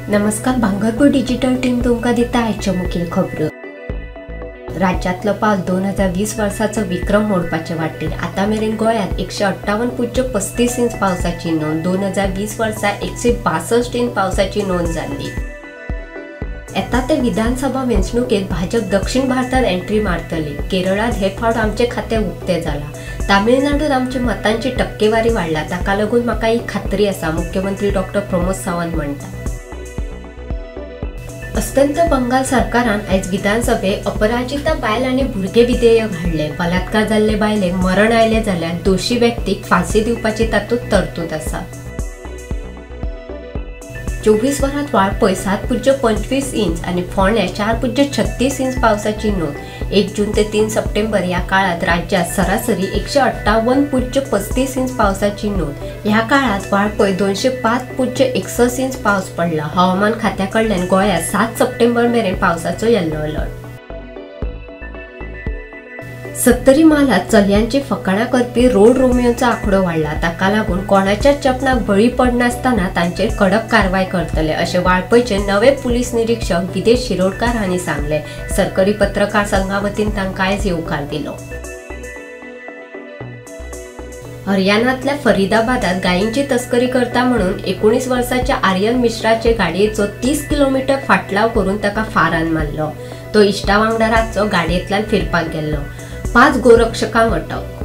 नमस्कार, भांगरपूर digital team तुमका दिता आयच्यो मुखेल खबरो। राज्यातलं पावस 2020 वर्षाचं विक्रम मोडपाचे वाटेल। आता मेरेन गोयात 158.35 इंच पावसाची नोंद, 2020 वर्सा 162 इंच पावसाची नोंद झाली। येता ते विधानसभा वेंचणुकेत भाजप दक्षिण भारतात एंट्री मारतली। केरळात हे फावट आमचे खाते उक्ते झाला। तामिळनाडूत आमची मतांची टक्केवारी वाढला, ताका लागून म्हाका ही खात्री आसा, मुख्यमंत्री डॉक्टर प्रमोद सावंत म्हणतात। अस्तंत बंगाल सरकारान आज विधानसभेत अपराजिता बायल आणि भुरगे विधेयक हाडले। बलात्कार जाल्ले बायलेक मरण आयले जाल्यार दोशी व्यक्तीक फांसी दिवपाची तातूंत तरतूद आसा। 24 वरांत वाळपय 7.25 इंच आणि फोंड्या 4.36 इंच पावसाची नोंद। 1 जून ते 3 सप्टेंबर या काळात राज्यात सरासरी 158.35 इंच पावसाची नोंद। ह्या काळात वाळपय 205.61 इंच पावस पडला। हवामान खात्याकडल्यान गोयात 7 सप्टेंबर मेरेन पावसाचो येल्लो अलर्ट। 70 मालात चलयांची फकाणां करपी रोड रोमियोचा आंकडो वाढला, ताका लागून कोणाच्या चपनाक बळी पडनासतना तांचेर कडक कारवाई करतले, अशें वाळपयचे नवे पुलीस निरीक्षक विदेश शिरोडकार हांणी सांगले। सरकारी पत्रकार संघा वतीन तांकां आयज येवकार दिलो। हरियाणातल्या फरीदाबादात गायींची तस्करी करता म्हणून 19 वर्षाच्या आर्यन मिश्राचे गाडयेचो 30 किलोमीटर फाटलाव करून ताका फारान मारलो। तो इश्टा वांगडा रातचो गाडयेंतल्यान फिरपाक गेल्लो। 5 गोरक्षकांक अटक।